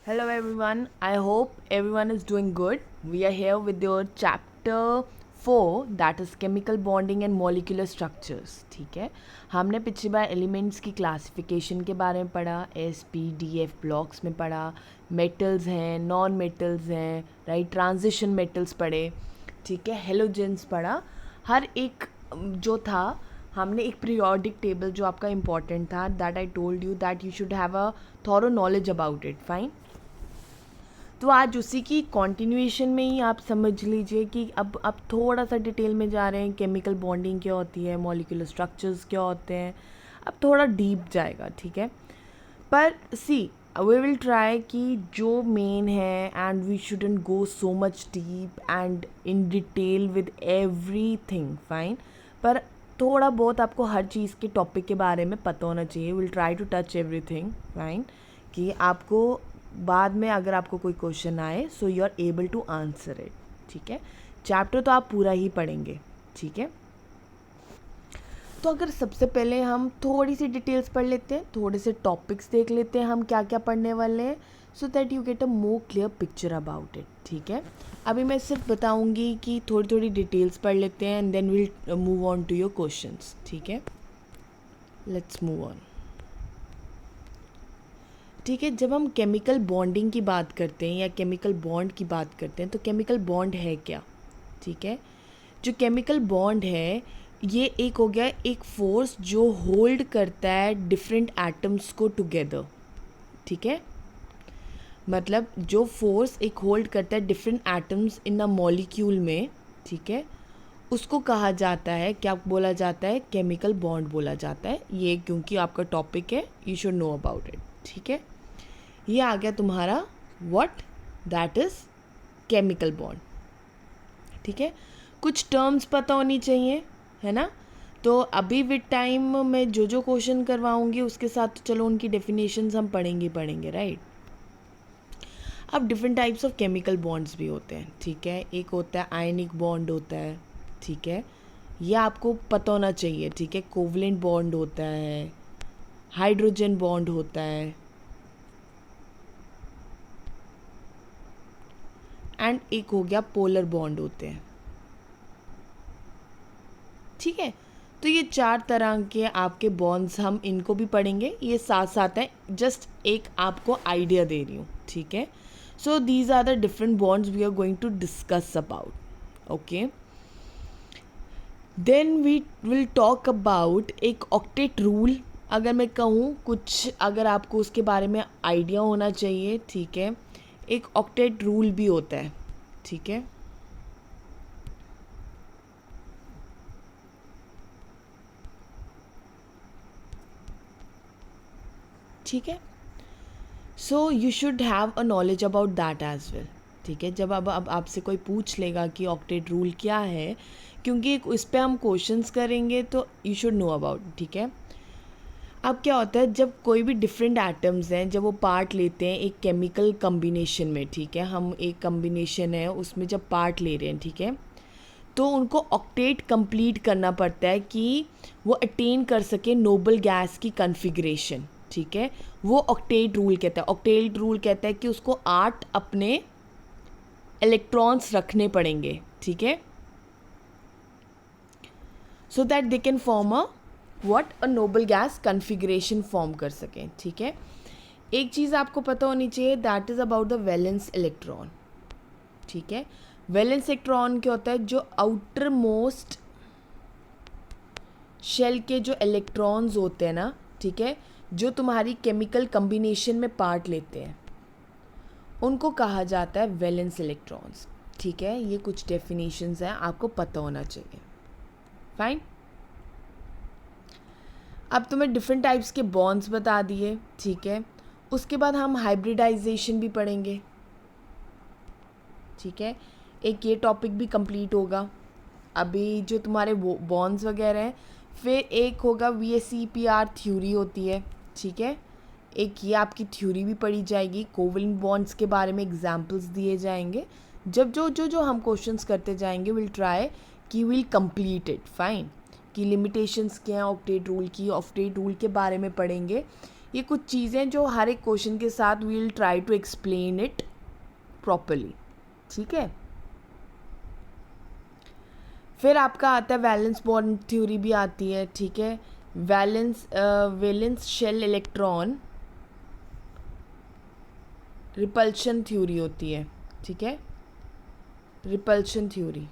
Hello everyone. I hope everyone is doing good. We are here with your chapter 4 that is chemical bonding and molecular structures. ठीक है, हमने पिछली बार elements की classification के बारे में पढ़ा, S P D F blocks में पढ़ा, मेटल्स हैं, नॉन मेटल्स हैं, राइट, ट्रांजिशन मेटल्स पढ़े, ठीक है, हेलोजेंस पढ़ा। हर एक जो था हमने एक पीरियोडिक टेबल जो आपका इम्पॉर्टेंट था, that I told you that you should have a thorough knowledge about it. Fine, तो आज उसी की कॉन्टिन्यूएशन में ही आप समझ लीजिए कि अब थोड़ा सा डिटेल में जा रहे हैं, केमिकल बॉन्डिंग क्या होती है, मॉलिक्यूलर स्ट्रक्चर्स क्या होते हैं, अब थोड़ा डीप जाएगा, ठीक है। पर सी वी विल ट्राई कि जो मेन है, and we shouldn't go so much deep and in detail with everything, fine, पर थोड़ा बहुत आपको हर चीज़ के टॉपिक के बारे में पता होना चाहिए। Will try to touch everything, fine, कि आपको बाद में अगर आपको कोई क्वेश्चन आए so you are able to answer it, ठीक है। चैप्टर तो आप पूरा ही पढ़ेंगे, ठीक है। तो अगर सबसे पहले हम थोड़ी सी डिटेल्स पढ़ लेते हैं, थोड़े से टॉपिक्स देख लेते हैं हम क्या क्या पढ़ने वाले हैं, so that you get a more clear picture about it, ठीक है। अभी मैं सिर्फ बताऊंगी कि थोड़ी थोड़ी डिटेल्स पढ़ लेते हैं and then will move on to your questions, ठीक है। लेट्स मूव ऑन, ठीक है। जब हम केमिकल बॉन्डिंग की बात करते हैं या केमिकल बॉन्ड की बात करते हैं तो केमिकल बॉन्ड है क्या, ठीक है। जो केमिकल बॉन्ड है ये एक हो गया एक फोर्स जो होल्ड करता है डिफरेंट एटम्स को टुगेदर, ठीक है। मतलब जो फोर्स एक होल्ड करता है different atoms in a molecule में, ठीक है, उसको कहा जाता है, क्या बोला जाता है, केमिकल बॉन्ड बोला जाता है। ये क्योंकि आपका टॉपिक है, you should know about it, ठीक है। ये आ गया तुम्हारा what, that is chemical bond, ठीक है। कुछ टर्म्स पता होनी चाहिए, है ना। तो अभी विद टाइम मैं जो जो क्वेश्चन करवाऊंगी उसके साथ तो चलो उनकी डेफिनेशंस हम पढ़ेंगे, राइट। अब different types of chemical bonds भी होते हैं, ठीक है। एक होता है आयनिक बॉन्ड होता है, ठीक है, ये आपको पता होना चाहिए, ठीक है। कोवलेंट बॉन्ड होता है, हाइड्रोजन बॉन्ड होता है, एंड एक हो गया पोलर बॉन्ड होते हैं, ठीक है। तो ये 4 तरह के आपके बॉन्ड्स, हम इनको भी पढ़ेंगे, ये साथ साथ हैं, जस्ट एक आपको आइडिया दे रही हूँ, ठीक है। So these are the different bonds we are going to discuss about, okay. Then we will talk about एक ऑक्टेट रूल। अगर मैं कहूँ कुछ, अगर आपको उसके बारे में आइडिया होना चाहिए, ठीक है, एक ऑक्टेट रूल भी होता है, ठीक है। ठीक है, so you should have a knowledge about that as well, ठीक है। जब अब आपसे कोई पूछ लेगा कि ऑक्टेट रूल क्या है, क्योंकि इस पर हम क्वेश्चंस करेंगे तो यू शुड नो अबाउट, ठीक है। अब क्या होता है, जब कोई भी डिफरेंट एटम्स हैं, जब वो पार्ट लेते हैं एक केमिकल कम्बिनेशन में, ठीक है, हम एक कम्बिनेशन है उसमें जब पार्ट ले रहे हैं, ठीक है, तो उनको ऑक्टेट कंप्लीट करना पड़ता है कि वो अटेन कर सके नोबल गैस की कन्फिग्रेशन, ठीक है। वो ऑक्टेट रूल कहता है। ऑक्टेट रूल कहता है कि उसको 8 अपने इलेक्ट्रॉन्स रखने पड़ेंगे, ठीक है, so that they can form a what, a noble gas configuration form कर सकें, ठीक है। एक चीज़ आपको पता होनी चाहिए, that is about the valence electron, ठीक है। वैलेंस इलेक्ट्रॉन क्या होता है, जो आउटर मोस्ट शेल के जो इलेक्ट्रॉन्स होते हैं ना, ठीक है, जो तुम्हारी केमिकल कम्बिनेशन में पार्ट लेते हैं, उनको कहा जाता है वैलेंस इलेक्ट्रॉन्स, ठीक है। ये कुछ डेफिनेशंस हैं, आपको पता होना चाहिए, फाइन। अब तुम्हें डिफरेंट टाइप्स के बॉन्ड्स बता दिए, ठीक है। उसके बाद हम हाइब्रिडाइजेशन भी पढ़ेंगे, ठीक है। एक ये टॉपिक भी कंप्लीट होगा, अभी जो तुम्हारे बॉन्ड्स वगैरह हैं। फिर एक होगा VSEPR थ्योरी होती है, ठीक है, एक ये आपकी थ्योरी भी पढ़ी जाएगी। कोवलेंट बॉन्ड्स के बारे में एग्जांपल्स दिए जाएंगे। जब जो हम क्वेश्चंस करते जाएंगे, विल ट्राई कि विल कंप्लीट इट, फाइन, कि लिमिटेशंस क्या हैं ऑक्टेट रूल की। ऑक्टेट रूल के बारे में पढ़ेंगे ये कुछ चीज़ें जो हर एक क्वेश्चन के साथ we will try to explain it properly, ठीक है। फिर आपका आता है वैलेंस बॉन्ड थ्योरी भी आती है, ठीक है। Valence shell electron repulsion theory होती है, ठीक है, रिपल्शन थ्योरी,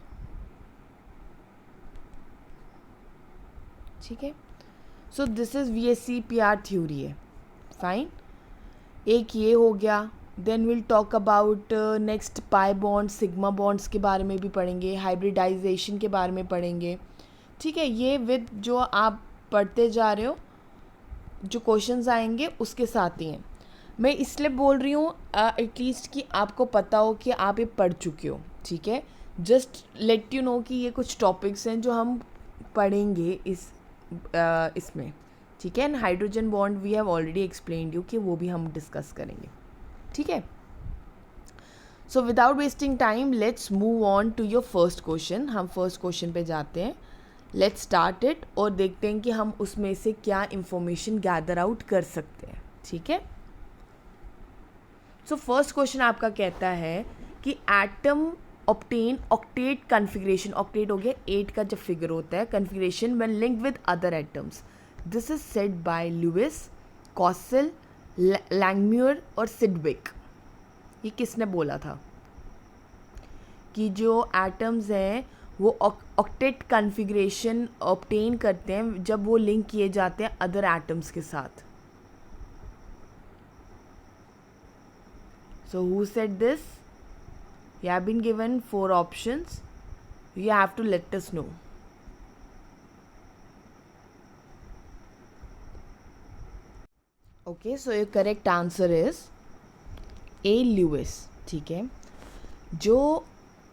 ठीक है। So this is VSEPR theory है, फाइन। एक ये हो गया। Then will talk about next pi bond, sigma bonds के बारे में भी पढ़ेंगे, हाइब्रिडाइजेशन के बारे में पढ़ेंगे, ठीक है। ये विद जो आप पढ़ते जा रहे हो, जो क्वेश्चंस आएंगे उसके साथ ही हैं। मैं इसलिए बोल रही हूँ एटलीस्ट कि आपको पता हो कि आप ये पढ़ चुके हो, ठीक है। जस्ट लेट यू नो कि ये कुछ टॉपिक्स हैं जो हम पढ़ेंगे इसमें, ठीक है। And hydrogen bond we have already explained you कि वो भी हम डिस्कस करेंगे, ठीक है। So without wasting time let's move on to your first question. हम फर्स्ट क्वेश्चन पे जाते हैं, लेट्स स्टार्ट इट, और देखते हैं कि हम उसमें से क्या इंफॉर्मेशन गैदर आउट कर सकते हैं, ठीक है। सो फर्स्ट क्वेश्चन आपका कहता है कि atom obtain octet configuration, octet हो गया 8 का जब फिगर होता है, configuration when linked with other atoms. This is said by Lewis, Kossel, Langmuir और सिडविक। ये किसने बोला था कि जो एटम्स हैं वो ऑक्टेट कन्फिग्रेशन ऑब्टेन करते हैं जब वो लिंक किए जाते हैं अदर एटम्स के साथ। So who said this? You have been given 4 options. You have to let us know. Okay, so your correct answer is A. Lewis, ठीक है। जो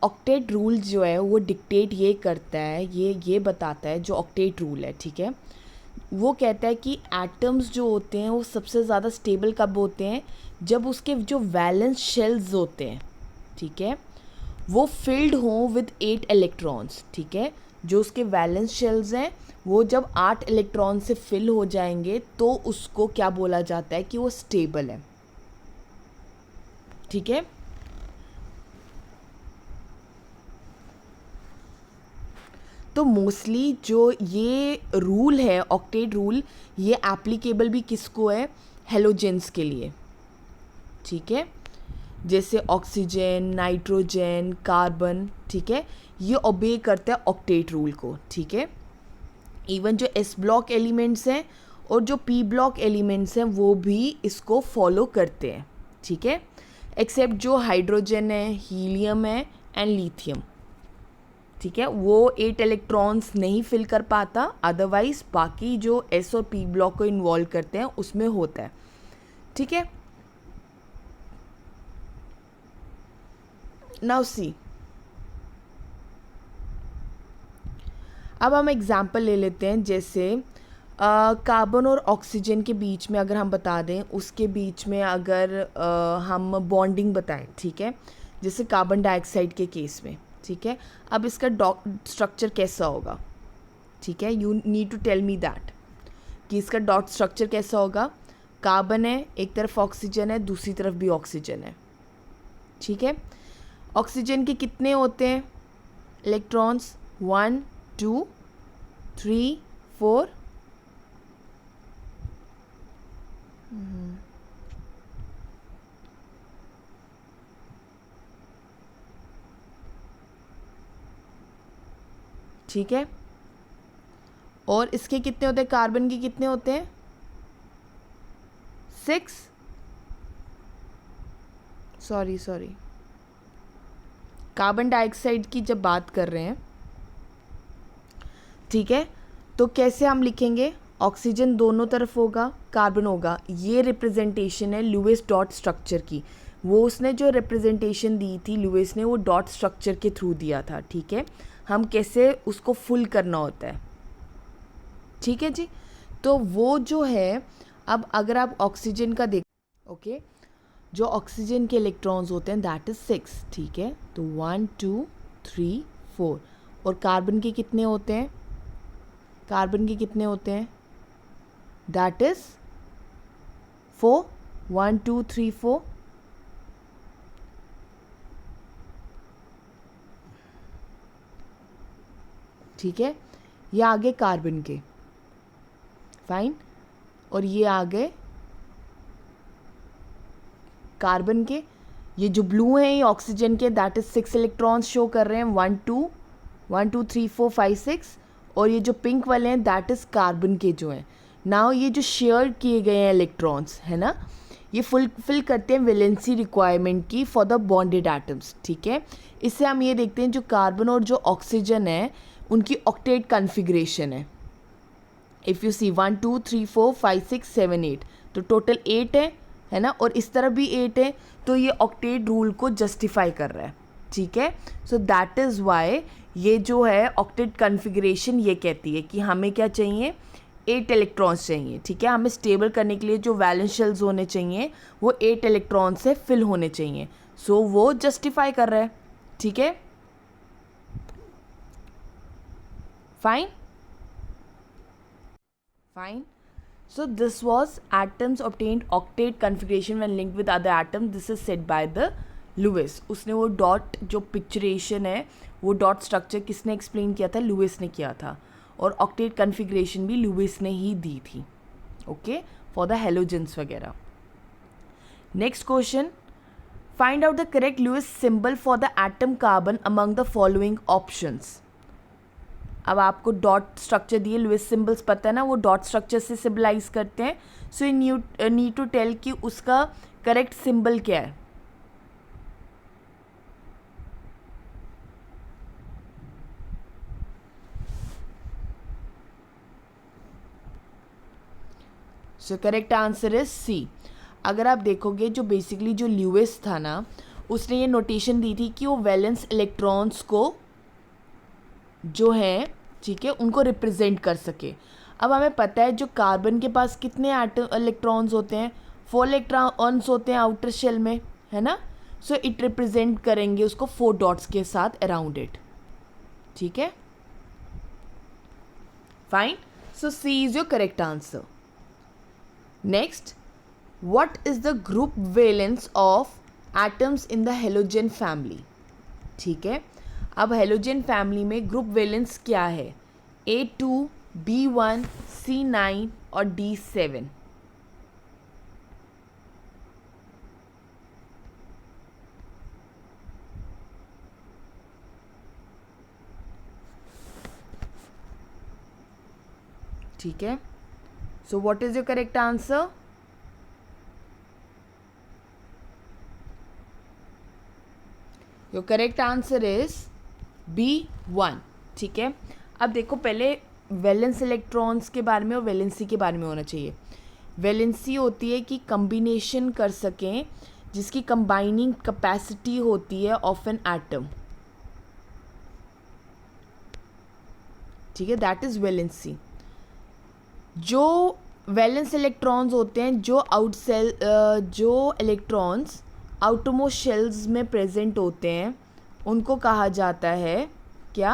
ऑक्टेट रूल जो है वो डिक्टेट ये करता है, ये बताता है, जो ऑक्टेट रूल है, ठीक है, वो कहता है कि एटम्स जो होते हैं वो सबसे ज़्यादा स्टेबल कब होते हैं, जब उसके जो वैलेंस शेल्स होते हैं, ठीक है, वो फिल्ड हों विद 8 इलेक्ट्रॉन्स, ठीक है। जो उसके वैलेंस शेल्स हैं वो जब 8 इलेक्ट्रॉन से फिल हो जाएंगे तो उसको क्या बोला जाता है कि वो स्टेबल है, ठीक है। तो मोस्टली जो ये रूल है ऑक्टेट रूल, ये एप्लीकेबल भी किसको है, हेलोजेंस के लिए, ठीक है। जैसे ऑक्सीजन, नाइट्रोजन, कार्बन, ठीक है, ये ओबे करता है ऑक्टेट रूल को, ठीक है। इवन जो S ब्लॉक एलिमेंट्स हैं और जो P ब्लॉक एलिमेंट्स हैं वो भी इसको फॉलो करते हैं, ठीक है, एक्सेप्ट जो हाइड्रोजन है, हीलियम है एंड लिथियम, ठीक है, वो 8 इलेक्ट्रॉन्स नहीं फिल कर पाता, अदरवाइज बाकी जो S और P ब्लॉक को इन्वॉल्व करते हैं उसमें होता है, ठीक है। नाउ सी, अब हम एग्जाम्पल ले लेते हैं। जैसे कार्बन और ऑक्सीजन के बीच में अगर हम बता दें, उसके बीच में अगर हम बॉन्डिंग बताएं, ठीक है, जैसे कार्बन डाइऑक्साइड के केस में, ठीक है। अब इसका डॉट स्ट्रक्चर कैसा होगा, ठीक है, you need to tell me that कि इसका डॉट स्ट्रक्चर कैसा होगा। कार्बन है, एक तरफ ऑक्सीजन है, दूसरी तरफ भी ऑक्सीजन है, ठीक है। ऑक्सीजन के कितने होते हैं इलेक्ट्रॉन्स, 1 2 3 4, ठीक है। और इसके कितने होते हैं, कार्बन के कितने होते हैं, 6, सॉरी कार्बन डाइऑक्साइड की जब बात कर रहे हैं, ठीक है, तो कैसे हम लिखेंगे, ऑक्सीजन दोनों तरफ होगा, कार्बन होगा। ये रिप्रेजेंटेशन है लुइस डॉट स्ट्रक्चर की, वो उसने जो रिप्रेजेंटेशन दी थी लुइस ने, वो डॉट स्ट्रक्चर के थ्रू दिया था, ठीक है। हम कैसे उसको फुल करना होता है, ठीक है जी। तो वो जो है, अब अगर आप ऑक्सीजन का देख, ओके, जो ऑक्सीजन के इलेक्ट्रॉन्स होते हैं दैट इज 6, ठीक है। तो 1 2 3 4, और कार्बन के कितने होते हैं, कार्बन के कितने होते हैं, दैट इज 4, 1 2 3 4, ठीक है। ये आ गए कार्बन के, फाइन, और ये आ गए कार्बन के। ये जो ब्लू हैं ये ऑक्सीजन के, दैट इज 6 इलेक्ट्रॉन्स शो कर रहे हैं, 1 2 3 4 5 6। और ये जो पिंक वाले हैं दैट इज कार्बन के जो हैं। नाउ ये जो शेयर किए गए हैं इलेक्ट्रॉन्स है ना, ये फुलफिल करते हैं वैलेंसी रिक्वायरमेंट की फॉर द बॉन्डेड एटम्स, ठीक है। इससे हम ये देखते हैं जो कार्बन और जो ऑक्सीजन है उनकी ऑक्टेट कॉन्फ़िगरेशन है। इफ़ यू सी 1 2 3 4 5 6 7 8, तो टोटल 8 है ना, और इस तरफ भी 8 है, तो ये ऑक्टेट रूल को जस्टिफाई कर रहा है, ठीक है। सो दैट इज़ वाई ये जो है ऑक्टेट कॉन्फ़िगरेशन ये कहती है कि हमें क्या चाहिए, 8 इलेक्ट्रॉन्स चाहिए, ठीक है। हमें स्टेबल करने के लिए जो वैलेंस शेल्स होने चाहिए वो 8 इलेक्ट्रॉन से फिल होने चाहिए। सो वो जस्टिफाई कर रहा है, ठीक है, fine fine. So this was atoms obtained octet configuration when linked with other atoms. This is said by the Lewis. उसने वो डॉट जो पिक्चरेशन है वो डॉट स्ट्रक्चर किसने एक्सप्लेन किया था, लुइस ने किया था, और ऑक्टेट कन्फिग्रेशन भी लुइस ने ही दी थी, ओके, फॉर द हेलोजेंस वगैरह। Next question, find out the correct Lewis symbol for the atom carbon among the following options. अब आपको डॉट स्ट्रक्चर दिए, लुइस सिंबल्स पता है ना, वो डॉट स्ट्रक्चर से सिंबलाइज करते हैं। So you need to tell कि उसका करेक्ट सिंबल क्या है। So correct answer is C. अगर आप देखोगे जो बेसिकली जो लुइस था ना, उसने ये नोटेशन दी थी कि वो वैलेंस इलेक्ट्रॉन्स को जो है, ठीक है, उनको रिप्रेजेंट कर सके। अब हमें पता है जो कार्बन के पास कितने इलेक्ट्रॉन्स होते हैं, 4 इलेक्ट्रॉन्स होते हैं आउटर शेल में, है ना। सो इट रिप्रेजेंट करेंगे उसको 4 डॉट्स के साथ अराउंड इट, ठीक है, fine. So C is your correct answer. Next, what is the group valence of atoms in the halogen family, ठीक है। अब हेलोजन फैमिली में ग्रुप वैलेंस क्या है, A2, B1, C9 और D7। ठीक है, so what is your correct answer. Your correct answer is B1, ठीक है। अब देखो पहले वैलेंस इलेक्ट्रॉन्स के बारे में और वैलेंसी के बारे में होना चाहिए। वैलेंसी होती है कि कम्बिनेशन कर सकें, जिसकी कंबाइनिंग कैपेसिटी होती है ऑफ एन एटम, ठीक है, दैट इज़ वैलेंसी। जो वैलेंस इलेक्ट्रॉन्स होते हैं, जो इलेक्ट्रॉन्स आउटरमोस्ट शेल्स में प्रेजेंट होते हैं, उनको कहा जाता है क्या,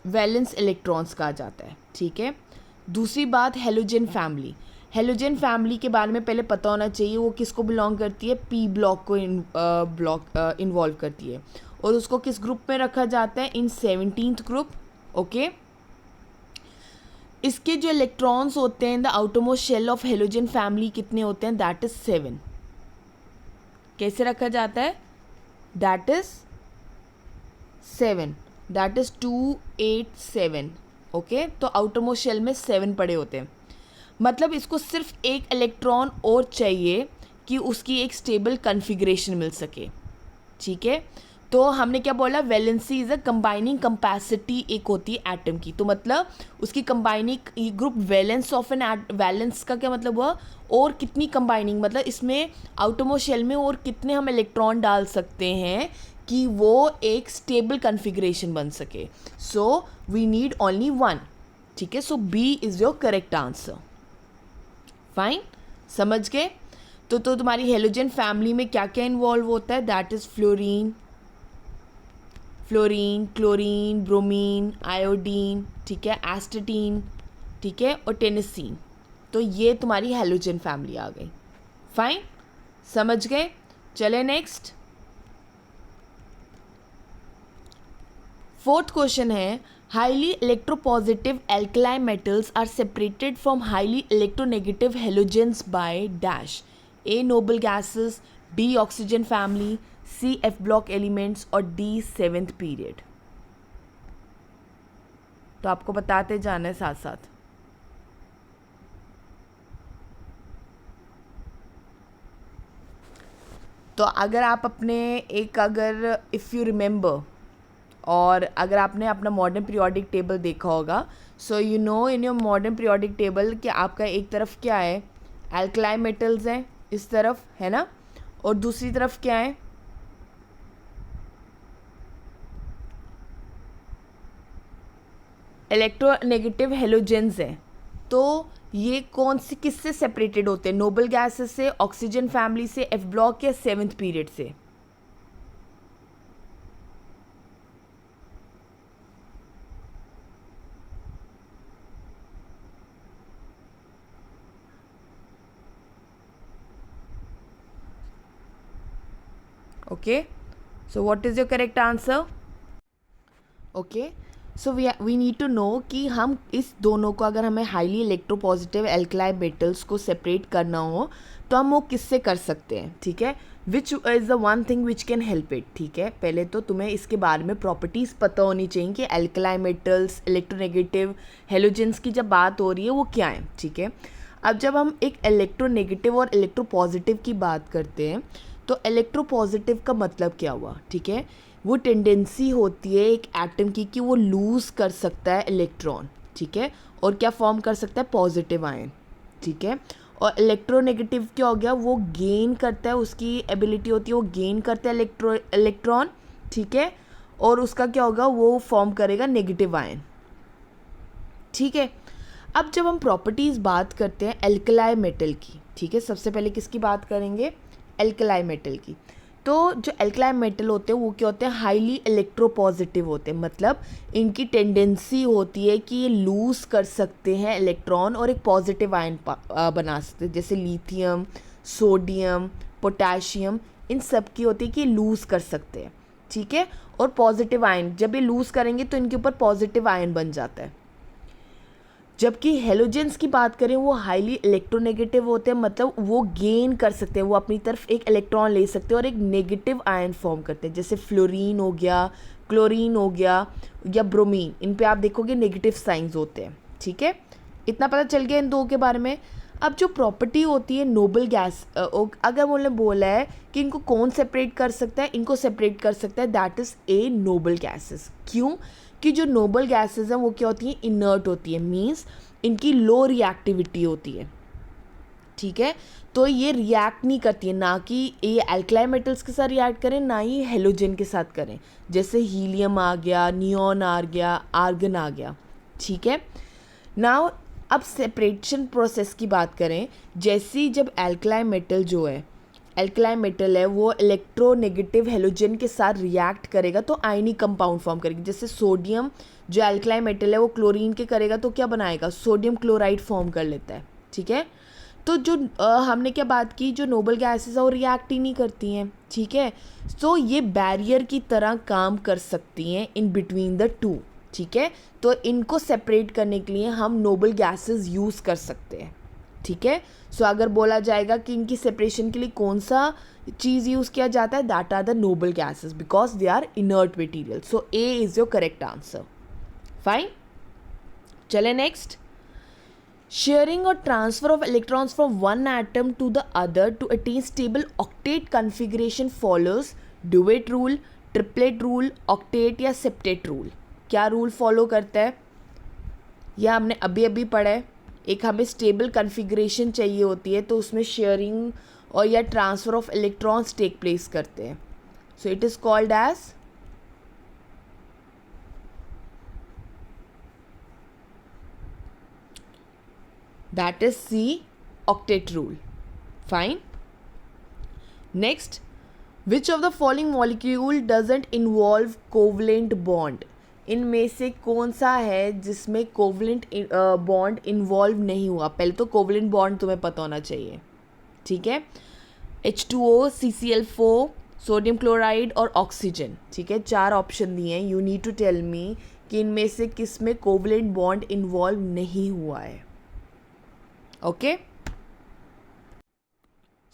वैलेंस इलेक्ट्रॉन्स कहा जाता है, ठीक है। दूसरी बात, हेलोजन फैमिली। हेलोजन फैमिली के बारे में पहले पता होना चाहिए, वो किसको बिलोंग करती है, पी ब्लॉक को इन्वॉल्व करती है, और उसको किस ग्रुप में रखा जाता है, इन 17th ग्रुप, ओके। इसके जो इलेक्ट्रॉन्स होते हैं in the outermost shell of halogen family कितने होते हैं, दैट इज 7। कैसे रखा जाता है, that is 7, that is 2 8 7, okay. तो आउटरमोस्ट शेल में 7 पड़े होते हैं, मतलब इसको सिर्फ एक इलेक्ट्रॉन और चाहिए कि उसकी एक स्टेबल कॉन्फ़िगरेशन मिल सके, ठीक है। तो हमने क्या बोला, valency is a combining capacity एक होती है एटम की, तो मतलब उसकी combining group valence of an valence का क्या मतलब हुआ, और कितनी कंबाइनिंग, मतलब इसमें आउटरमोस्ट शेल में और कितने हम इलेक्ट्रॉन डाल सकते हैं कि वो एक स्टेबल कॉन्फ़िगरेशन बन सके। सो वी नीड ओनली 1, ठीक है। So B is your correct answer, fine, समझ गए। तो तुम्हारी हेलोजन फैमिली में क्या क्या इन्वॉल्व होता है, that is fluorine, chlorine, bromine, iodine, ठीक है, एस्टेटीन, ठीक है, और टेनिसीन, तो ये तुम्हारी हेलोजन फैमिली आ गई। फाइन, समझ गए? चले नेक्स्ट। फोर्थ क्वेश्चन है, highly electropositive alkaline metals are separated from highly electronegative halogens by dash. A noble gases, B oxygen family, C F block elements और डी सेवेंथ पीरियड। तो आपको बताते जाना है साथ साथ। तो अगर आप अपने अगर इफ़ यू रिमेंबर, और अगर आपने अपना मॉडर्न पीरियोडिक टेबल देखा होगा, so you know in your modern periodic table कि आपका एक तरफ क्या है, एल्कलाइन मेटल्स हैं इस तरफ, है ना, और दूसरी तरफ क्या है, इलेक्ट्रोनेगेटिव हेलोजेंस हैं। तो ये कौन सी किससे सेपरेटेड होते हैं? नोबल गैसेस से, ऑक्सीजन फैमिली से, एफ ब्लॉक या सेवेंथ पीरियड से? Okay, so what is your correct answer? Okay, so we need to know कि हम इस दोनों को, अगर हमें हाईली इलेक्ट्रोपॉजिटिव एल्कलाइन मेटल्स को सेपरेट करना हो तो हम वो किससे कर सकते हैं, ठीक है? Which is the one thing which can help it, ठीक है? पहले तो तुम्हें इसके बारे में प्रॉपर्टीज़ पता होनी चाहिए कि एल्कलाइन मेटल्स, इलेक्ट्रोनेगेटिव हेलोजेंस की जब बात हो रही है वो क्या है, ठीक है? अब जब हम एक इलेक्ट्रोनेगेटिव और इलेक्ट्रोपॉजिटिव की बात करते हैं तो इलेक्ट्रोपॉजिटिव का मतलब क्या हुआ, ठीक है? वो टेंडेंसी होती है एक एटम की कि वो लूज़ कर सकता है इलेक्ट्रॉन, ठीक है, और क्या फॉर्म कर सकता है, पॉजिटिव आयन, ठीक है? और इलेक्ट्रोनेगेटिव क्या हो गया, वो गेन करता है, उसकी एबिलिटी होती है वो गेन करता है इलेक्ट्रॉन, ठीक है, और उसका क्या होगा, वो फॉर्म करेगा नेगेटिव आयन, ठीक है? अब जब हम प्रॉपर्टीज़ बात करते हैं एल्कलाइन मेटल की, ठीक है, सबसे पहले किसकी बात करेंगे, एल्कलाइन मेटल की। तो जो एल्कलाइन मेटल होते हैं वो क्या होते हैं, हाईली इलेक्ट्रोपॉजिटिव होते हैं, मतलब इनकी टेंडेंसी होती है कि ये लूज़ कर सकते हैं इलेक्ट्रॉन और एक पॉजिटिव आयन बना सकते हैं, जैसे लिथियम, सोडियम, पोटेशियम, इन सब की होती है कि लूज़ कर सकते हैं, ठीक है, और पॉजिटिव आयन जब ये लूज़ करेंगे तो इनके ऊपर पॉजिटिव आयन बन जाता है। जबकि हेलोजेंस की बात करें वो हाईली इलेक्ट्रोनेगेटिव होते हैं, मतलब वो गेन कर सकते हैं, वो अपनी तरफ एक इलेक्ट्रॉन ले सकते हैं और एक नेगेटिव आयन फॉर्म करते हैं, जैसे फ्लोरीन हो गया, क्लोरीन हो गया या ब्रोमीन, इन पे आप देखोगे नेगेटिव साइंस होते हैं, ठीक है? इतना पता चल गया इन दो के बारे में। अब जो प्रॉपर्टी होती है नोबल गैस, अगर उन्होंने बोला है कि इनको कौन सेपरेट कर सकता है, इनको सेपरेट कर सकता है, that is a noble gases. क्यों? कि जो नोबल गैसेस हैं वो क्या होती हैं, इनर्ट होती है, मींस इनकी लो रिएक्टिविटी होती है, ठीक है? तो ये रिएक्ट नहीं करती है, ना कि ये एल्कलाइन मेटल्स के साथ रिएक्ट करें, ना ही हेलोजन के साथ करें, जैसे हीलियम आ गया, नियॉन आ गया, आर्गन आ गया, ठीक है? नाउ अब सेपरेशन प्रोसेस की बात करें, जैसी जब एल्कलाइन मेटल जो है, एल्कलाइन मेटल है वो इलेक्ट्रोनेगेटिव हेलोजन के साथ रिएक्ट करेगा तो आयनिक कंपाउंड फॉर्म करेगी, जैसे सोडियम जो एल्कलाइन मेटल है वो क्लोरीन के करेगा तो क्या बनाएगा, सोडियम क्लोराइड फॉर्म कर लेता है, ठीक है? तो जो हमने क्या बात की, जो नोबल गैसेस है वो रिएक्ट ही नहीं करती हैं, ठीक है? तो ये बैरियर की तरह काम कर सकती हैं इन बिटवीन द टू, ठीक है? तो इनको सेपरेट करने के लिए हम नोबल गैसेस यूज़ कर सकते हैं, ठीक है? सो अगर बोला जाएगा कि इनकी सेपरेशन के लिए कौन सा चीज़ यूज़ किया जाता है, that are the noble gases because they are inert material. So A is your correct answer. Fine, चले नेक्स्ट। शेयरिंग और transfer of electrons from one atom to the other to attain stable octet configuration follows duet rule, triplet rule, octet या septet rule. क्या rule follow करता है, यह हमने अभी अभी पढ़ा है। एक हमें स्टेबल कन्फिग्रेशन चाहिए होती है तो उसमें शेयरिंग और या transfer of electrons take place करते हैं, so it is called as that is C octet rule. Fine, next, which of the following molecule doesn't involve covalent bond इनमें से कौन सा है जिसमें कोवलेंट बॉन्ड इन्वॉल्व नहीं हुआ? पहले तो कोवलेंट बॉन्ड तुम्हें पता होना चाहिए, ठीक है। H2O, CCl4, सोडियम क्लोराइड और ऑक्सीजन, ठीक है, 4 ऑप्शन दिए हैं। You need to tell me कि इनमें से किस में कोवलेंट बॉन्ड इन्वॉल्व नहीं हुआ है। Okay,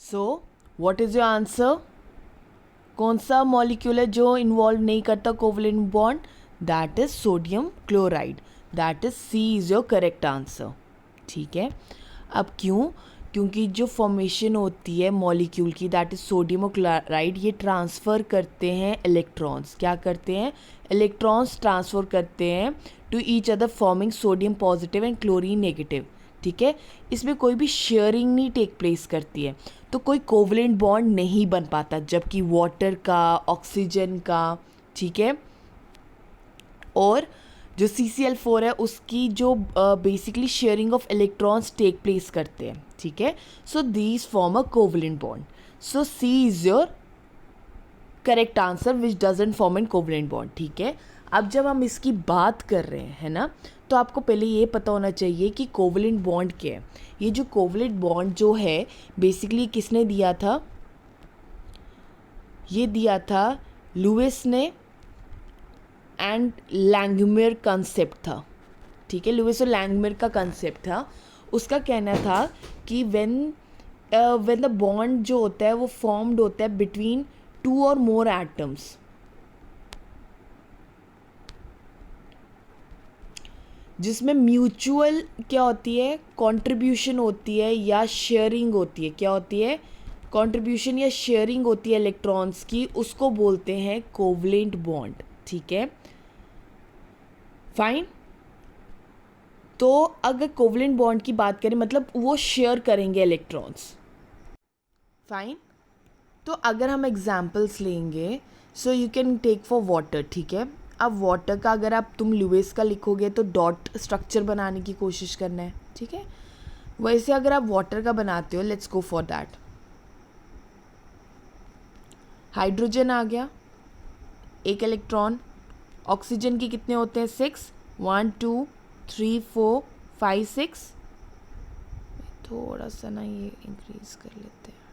so what is your answer? कौन सा मॉलिक्यूल है जो इन्वॉल्व नहीं करता covalent bond? That is sodium chloride, that is C is your correct answer, ठीक है। अब क्यों? क्योंकि जो फॉर्मेशन होती है मॉलिक्यूल की, दैट इज सोडियम और क्लोराइड, ये ट्रांसफ़र करते हैं इलेक्ट्रॉन्स। क्या करते हैं? इलेक्ट्रॉन्स ट्रांसफ़र करते हैं to each other forming sodium positive and chlorine negative, ठीक है। इसमें कोई भी शेयरिंग नहीं टेक प्लेस करती है, तो कोई कोवलेंट बॉन्ड नहीं बन पाता, जबकि वाटर का, ऑक्सीजन का, ठीक है, और जो CCl4 है उसकी जो basically sharing of electrons take place करते हैं, ठीक है। So these form a covalent bond, so C is your correct answer which doesn't form an covalent bond, ठीक है। अब जब हम इसकी बात कर रहे हैं, है ना, तो आपको पहले ये पता होना चाहिए कि कोवलेंट बॉन्ड क्या है। ये जो कोवलेंट बॉन्ड जो है बेसिकली किसने दिया था? ये दिया था लुइस ने, एंड लैंगमियर कंसेप्ट था, ठीक है। लुइस और लैंगमियर का कंसेप्ट था। उसका कहना था कि व्हेन द बॉन्ड जो होता है वो फॉर्म्ड होता है बिटवीन 2 और मोर एटम्स, जिसमें म्यूचुअल क्या होती है? कंट्रीब्यूशन होती है या शेयरिंग होती है। क्या होती है? कंट्रीब्यूशन या शेयरिंग होती है इलेक्ट्रॉन्स की, उसको बोलते हैं कोवलेंट बॉन्ड, ठीक है, फाइन। तो अगर कोवलेंट बॉन्ड की बात करें मतलब वो शेयर करेंगे इलेक्ट्रॉन्स, फाइन। तो अगर हम एग्जाम्पल्स लेंगे, so you can take for water, ठीक है। अब वाटर का अगर आप तुम लुइस का लिखोगे तो डॉट स्ट्रक्चर बनाने की कोशिश करना है, ठीक है। वैसे अगर आप वाटर का बनाते हो, let's go for that. Hydrogen आ गया, एक इलेक्ट्रॉन। ऑक्सीजन के कितने होते हैं? 6, 1 2 3 4 5 6। थोड़ा सा ना ये इंक्रीज कर लेते हैं,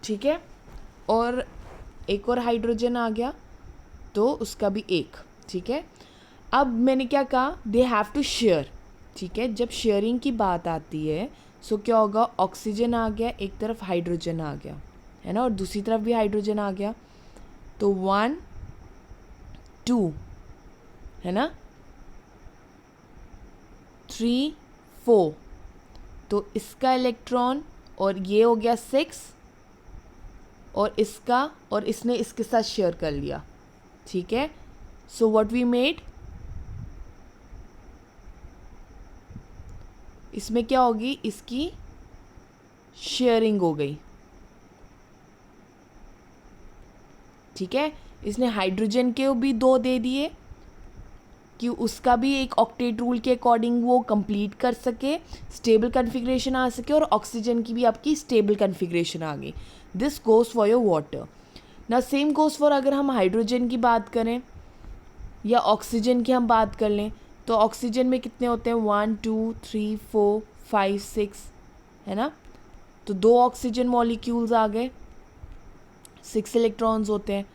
ठीक है। और एक और हाइड्रोजन आ गया, तो उसका भी एक, ठीक है। अब मैंने क्या कहा? दे हैव टू शेयर, ठीक है। जब शेयरिंग की बात आती है सो क्या होगा? ऑक्सीजन आ गया, एक तरफ हाइड्रोजन आ गया, है ना, और दूसरी तरफ भी हाइड्रोजन आ गया, तो 1 2, है ना, 3 4, तो इसका इलेक्ट्रॉन और ये हो गया 6, और इसका, और इसने इसके साथ शेयर कर लिया, ठीक है। सो व्हाट वी मेड, इसमें क्या होगी? इसकी शेयरिंग हो गई, ठीक है। इसने हाइड्रोजन के भी 2 दे दिए कि उसका भी एक ऑक्टेट रूल के अकॉर्डिंग वो कंप्लीट कर सके, स्टेबल कन्फिग्रेशन आ सके, और ऑक्सीजन की भी आपकी स्टेबल कन्फिग्रेशन आ गई। This goes for your water. ना सेम गोज़ फॉर अगर हम हाइड्रोजन की बात करें या ऑक्सीजन की हम बात कर लें, तो ऑक्सीजन में कितने होते हैं? 1 2 3 4 5 6, है ना, तो 2 ऑक्सीजन मॉलिक्यूल्स आ गए, 6 इलेक्ट्रॉन्स होते हैं।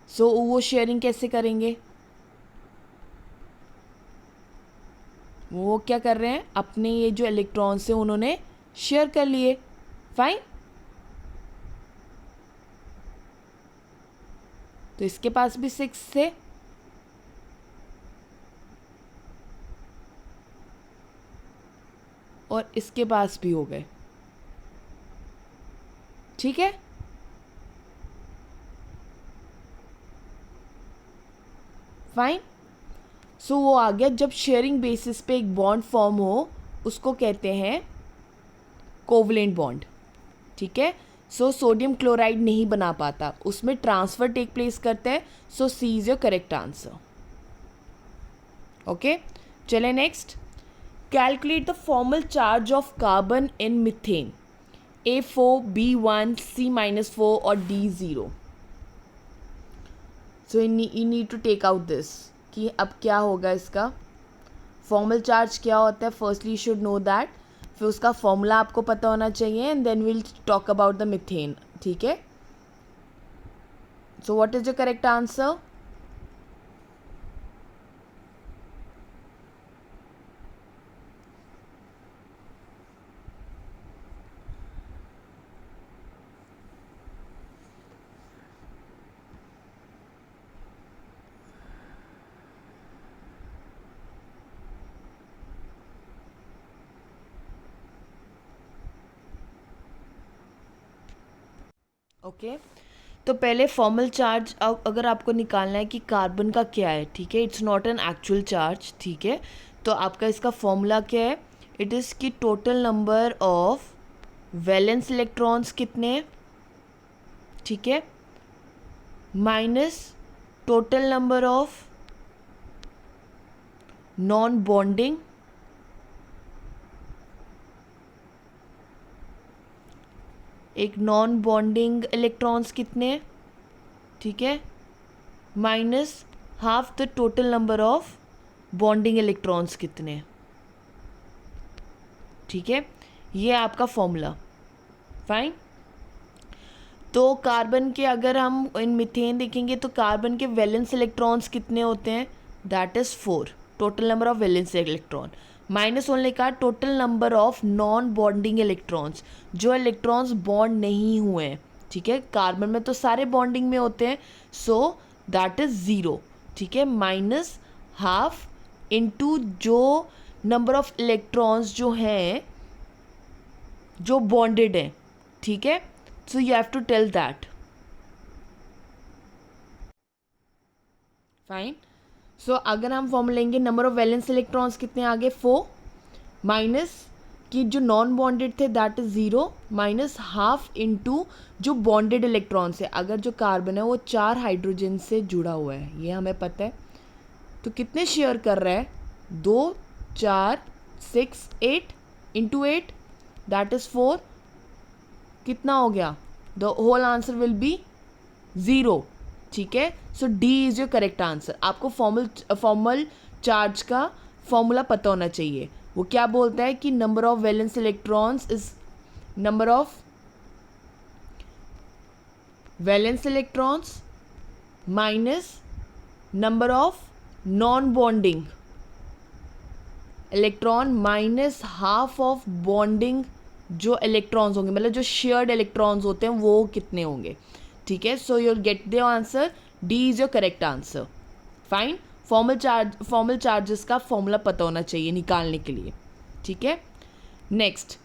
सो वो शेयरिंग कैसे करेंगे? वो क्या कर रहे हैं? अपने ये जो इलेक्ट्रॉन्स से उन्होंने शेयर कर लिए, फाइन। तो इसके पास भी 6 थे, और इसके पास भी हो गए, ठीक है। फाइन। सो वो आ गया, जब शेयरिंग बेसिस पे एक बॉन्ड फॉर्म हो उसको कहते हैं कोवलेंट बॉन्ड, ठीक है। सो सोडियम क्लोराइड नहीं बना पाता, उसमें ट्रांसफ़र टेक प्लेस करता है, so C is your correct answer, okay. चले next. Calculate the formal charge of carbon in methane. A4, B1, C-4 और D0. So you need to take out this कि अब क्या होगा इसका फॉर्मल चार्ज क्या होता है. Firstly you should know that, फिर उसका फॉर्मूला आपको पता होना चाहिए and then will talk about the methane. ठीक है. So what is the correct answer? Okay. तो पहले फॉर्मल चार्ज अगर आपको निकालना है कि कार्बन का क्या है, ठीक है, it's not an actual charge. ठीक है. तो आपका इसका फॉर्मूला क्या है? इट इज़ कि total number of valence electrons कितने, ठीक है, minus total number of non bonding एक नॉन बॉन्डिंग इलेक्ट्रॉन्स कितने, ठीक है, minus half the total number of bonding electrons कितने. ठीक है. ये आपका फॉर्मूला. फाइन. तो कार्बन के अगर हम इन मीथेन देखेंगे तो कार्बन के वैलेंस इलेक्ट्रॉन्स कितने होते हैं? That is 4, total number of valence electron. Minus होने का total number of non bonding electrons, जो इलेक्ट्रॉन्स बॉन्ड नहीं हुए हैं. ठीक है. कार्बन में तो सारे बॉन्डिंग में होते हैं, सो दैट इज़ 0. ठीक है. माइनस हाफ इनटू जो नंबर ऑफ इलेक्ट्रॉन्स जो हैं जो बॉन्डेड हैं. ठीक है. So you have to tell that. Fine. So अगर हम फॉर्म लेंगे नंबर ऑफ वैलेंस इलेक्ट्रॉन्स कितने आ गए? 4, माइनस कि जो नॉन बॉन्डेड थे that is 0, minus half into जो बॉन्डेड इलेक्ट्रॉन्स है. अगर जो कार्बन है वो 4 हाइड्रोजन से जुड़ा हुआ है, ये हमें पता है. तो कितने शेयर कर रहा है? 2, 4, 6, 8 इंटू 8 दैट इज़ 4. कितना हो गया? The whole answer will be 0. ठीक है. So D is your correct answer. आपको फॉर्मल चार्ज का फॉर्मूला पता होना चाहिए. वो क्या बोलता है कि number of valence electrons is number of valence electrons minus number of non bonding electron minus half of bonding जो इलेक्ट्रॉन्स होंगे, मतलब जो शेयर्ड इलेक्ट्रॉन्स होते हैं वो कितने होंगे. ठीक है. So you'll get the answer. D is your correct answer. Fine. Formal charges का फॉर्मूला पता होना चाहिए निकालने के लिए. ठीक है. Next,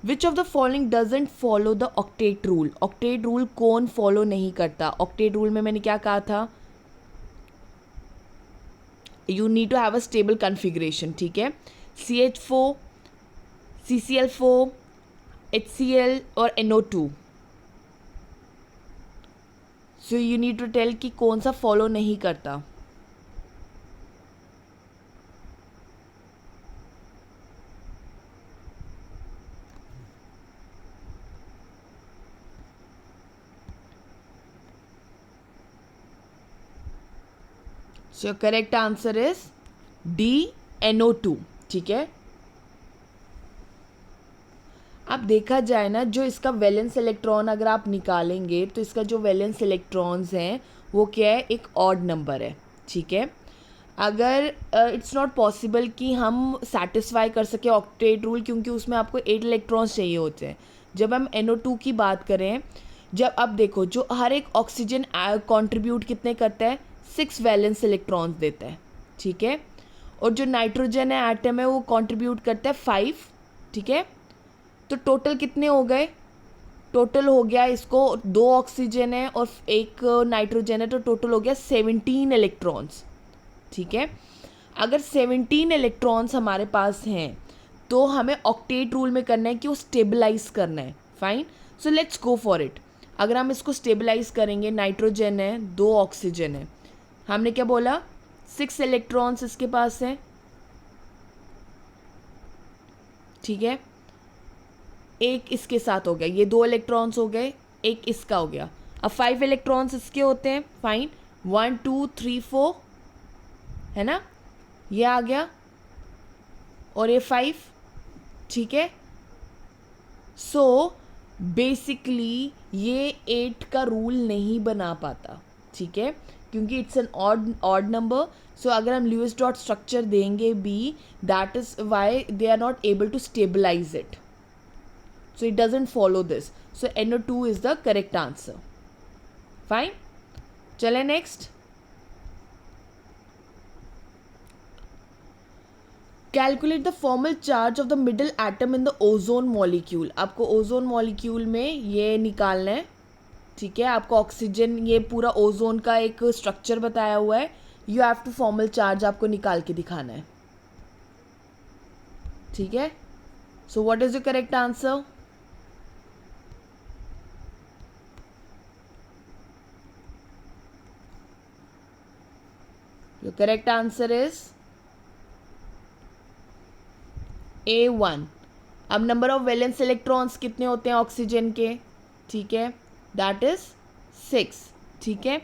which of the following doesn't follow the octet rule. Octet rule कौन फॉलो नहीं करता? ऑक्टेट रूल में मैंने क्या कहा था? You need to have a stable configuration. ठीक है. CH4, CCl4, HCl और NO2. So you need to tell कि कौन सा फॉलो नहीं करता. सो correct answer is D, NO2. ठीक है. अब देखा जाए ना, जो इसका वैलेंस इलेक्ट्रॉन अगर आप निकालेंगे तो इसका जो वैलेंस इलेक्ट्रॉन्स हैं वो क्या है? एक ऑड नंबर है. ठीक है. अगर इट्स नॉट पॉसिबल कि हम सेटिस्फाई कर सके ऑक्टेट रूल, क्योंकि उसमें आपको 8 इलेक्ट्रॉन्स चाहिए होते हैं. जब हम NO2 की बात करें, जब अब देखो जो हर एक ऑक्सीजन कंट्रीब्यूट कितने करता है? 6 वैलेंस इलेक्ट्रॉन्स देता है. ठीक है. और जो नाइट्रोजन है एटम है वो कंट्रीब्यूट करता है 5. ठीक है. तो टोटल कितने हो गए? टोटल हो गया, इसको 2 ऑक्सीजन है और 1 नाइट्रोजन है, तो टोटल हो गया 17 इलेक्ट्रॉन्स. ठीक है. अगर 17 इलेक्ट्रॉन्स हमारे पास हैं तो हमें ऑक्टेट रूल में करना है कि वो स्टेबलाइज करना है. Fine. So let's go for it. अगर हम इसको स्टेबलाइज करेंगे, नाइट्रोजन है, 2 ऑक्सीजन है, हमने क्या बोला? 6 इलेक्ट्रॉन्स इसके पास हैं. ठीक है. एक इसके साथ हो गया, ये 2 इलेक्ट्रॉन्स हो गए, एक इसका हो गया। अब 5 इलेक्ट्रॉन्स इसके होते हैं, फाइन, 1 2 3 4 है ना, ये आ गया और ये 5, ठीक है। सो बेसिकली ये 8 का रूल नहीं बना पाता, ठीक है, क्योंकि it's an odd number. So अगर हम ल्यूइस डॉट स्ट्रक्चर देंगे B, that is why they are not able to stabilize it, so it doesn't follow this, so NO2 is the correct answer. Fine, चले next. Calculate the formal charge of the middle atom in the ozone molecule. आपको ozone molecule में ये निकालना है, ठीक है। आपको oxygen, ये पूरा ओजोन का एक स्ट्रक्चर बताया हुआ है, you have to formal charge आपको निकाल के दिखाना है, ठीक है। So what is the correct answer? Your correct answer is A1. अब नंबर ऑफ वैलेंस इलेक्ट्रॉन्स कितने होते हैं ऑक्सीजन के, ठीक है, दैट इज 6, ठीक है।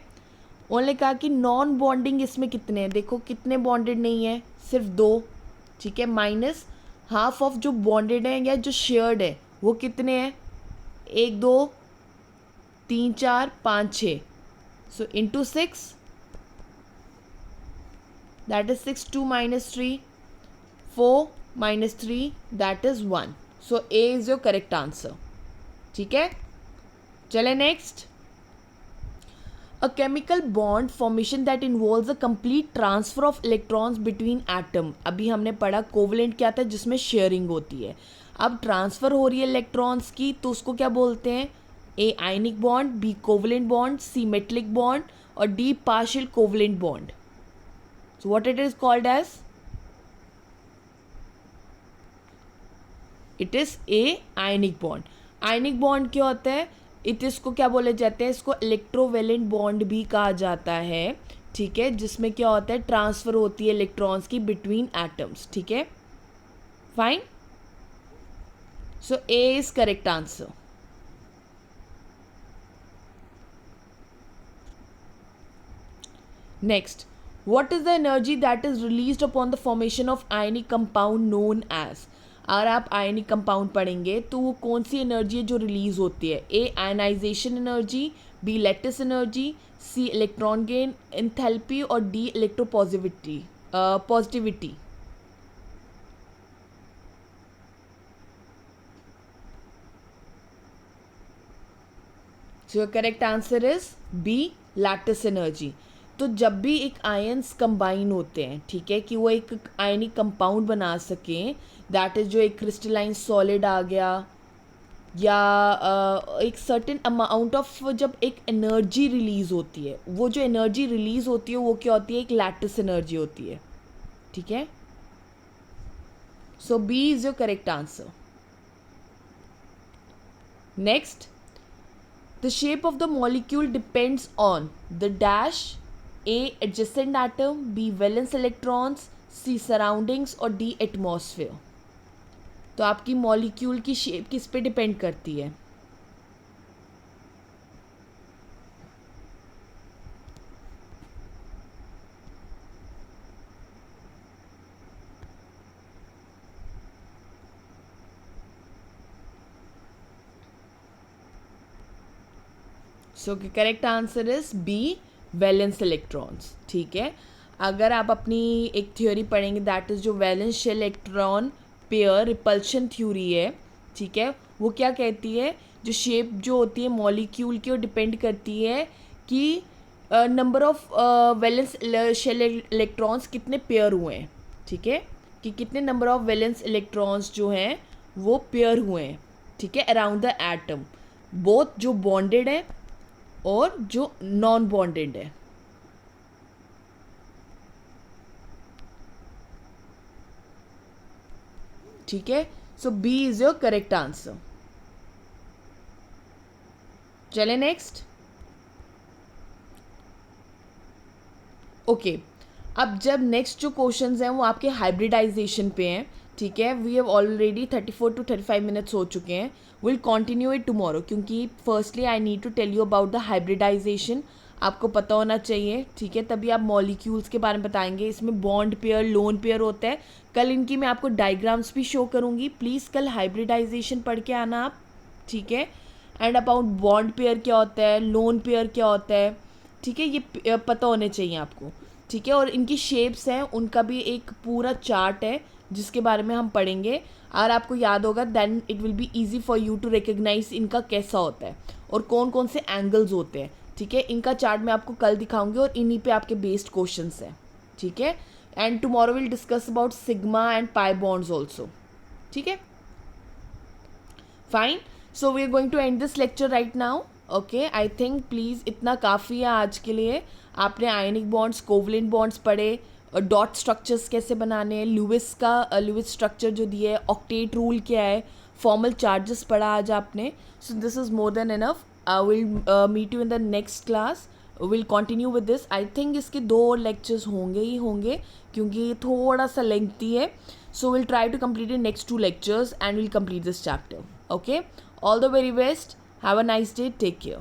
उन्होंने कहा कि नॉन बॉन्डिंग इसमें कितने हैं, देखो कितने बॉन्डेड नहीं है, सिर्फ 2, ठीक है, माइनस हाफ ऑफ जो बॉन्डेड है या जो शेयर्ड है वो कितने हैं, 1 2 3 4 5 6, so into 6, that is 6 2 minus 3 4 minus 3 that is 1, so A is your correct answer, ठीक है। चले next. A chemical bond formation that involves a complete transfer of electrons between atom. अभी हमने पढ़ा कोवलेंट क्या था, जिसमें शेयरिंग होती है। अब ट्रांसफ़र हो रही है इलेक्ट्रॉन्स की, तो उसको क्या बोलते हैं, A ionic bond, B covalent bond, C metallic bond और D partial covalent bond. So what it is called as? It is a ionic bond. Ionic bond क्या होता है, इसको क्या बोले जाते हैं, इसको इलेक्ट्रोवेलेंट बॉन्ड भी कहा जाता है, ठीक है, जिसमें क्या होता है, ट्रांसफर होती है इलेक्ट्रॉन्स की बिटवीन एटम्स, ठीक है, fine. So A is correct answer. Next, what is the energy that is released upon the formation of ionic compound known as? अगर आप आयनिक कंपाउंड पढ़ेंगे तो वो कौन सी एनर्जी है जो रिलीज होती है, A ionization energy, B lattice energy, C electron gain enthalpy और D electropositivity positivity. So correct answer is B lattice energy. तो जब भी एक आयन्स कंबाइन होते हैं, ठीक है, कि वो एक आयनिक कंपाउंड बना सकें, दैट इज जो एक क्रिस्टलाइन सॉलिड आ गया या एक सर्टेन अमाउंट ऑफ, जब एक एनर्जी रिलीज होती है, वो जो एनर्जी रिलीज होती है वो क्या होती है, एक लैटिस एनर्जी होती है, ठीक है। So B is your correct answer. Next, the shape of the molecule depends on the dash, A adjacent atom, B valence electrons, C surroundings और D atmosphere। तो आपकी मॉलिक्यूल की शेप किस पे डिपेंड करती है, so correct answer is B valence electrons, ठीक है। अगर आप अपनी एक थ्योरी पढ़ेंगे, दैट इज़ जो valence shell electron pair repulsion theory है, ठीक है, वो क्या कहती है, जो शेप जो होती है मॉलिक्यूल की वो डिपेंड करती है कि number of valence shell electrons कितने पेयर हुए हैं, ठीक है, कि कितने नंबर ऑफ वैलेंस इलेक्ट्रॉन्स जो हैं वो पेयर हुए हैं, ठीक है, अराउंड द एटम, बोथ जो बॉन्डेड है और जो नॉन बॉन्डेड है। ठीक है, so B is your correct answer. चले नेक्स्ट। ओके, अब जब नेक्स्ट जो क्वेश्चंस हैं वो आपके हाइब्रिडाइजेशन पे हैं, ठीक है, we have already 34 to 35 minutes हो चुके हैं. विल कंटिन्यू इट टुमारो, क्योंकि firstly I need to tell you about the hybridization. आपको पता होना चाहिए, ठीक है, तभी आप मॉलिक्यूल्स के बारे में बताएंगे. इसमें बॉन्ड पेयर, लोन पेयर होता है. कल इनकी मैं आपको डायग्राम्स भी शो करूँगी. प्लीज़ कल हाइब्रिडाइजेशन पढ़ के आना आप, ठीक है. एंड अबाउट बॉन्ड पेयर क्या होता है, लोन पेयर क्या होता है, ठीक है, ये पता होने चाहिए आपको, ठीक है. और इनकी शेप्स हैं, उनका भी एक पूरा चार्ट है जिसके बारे में हम पढ़ेंगे. और आपको याद होगा, then it will be easy for you to recognize इनका कैसा होता है और कौन कौन से एंगल्स होते हैं, ठीक है. इनका चार्ट मैं आपको कल दिखाऊंगी और इन्हीं पे आपके बेस्ड क्वेश्चंस हैं, ठीक है. And tomorrow will discuss about sigma and pi bonds also, ठीक है. Fine. So we are going to end this lecture right now. Okay, I think please इतना काफ़ी है आज के लिए. आपने आयनिक बॉन्ड्स, कोवलेंट बॉन्ड्स पढ़े, डॉट स्ट्रक्चर्स कैसे बनाने हैं, लुइस स्ट्रक्चर जो दिया है, ऑक्टेट रूल क्या है, फॉर्मल चार्जेस पढ़ा आज आपने. So this is more than enough. I will meet you in the next class. Will continue with this. I think इसके 2 और लेक्चर्स होंगे ही होंगे, क्योंकि ये थोड़ा सा लेंथी है. So will try to complete in next 2 lectures and we'll complete this chapter. Okay, all the very best. Have a nice day. Take care.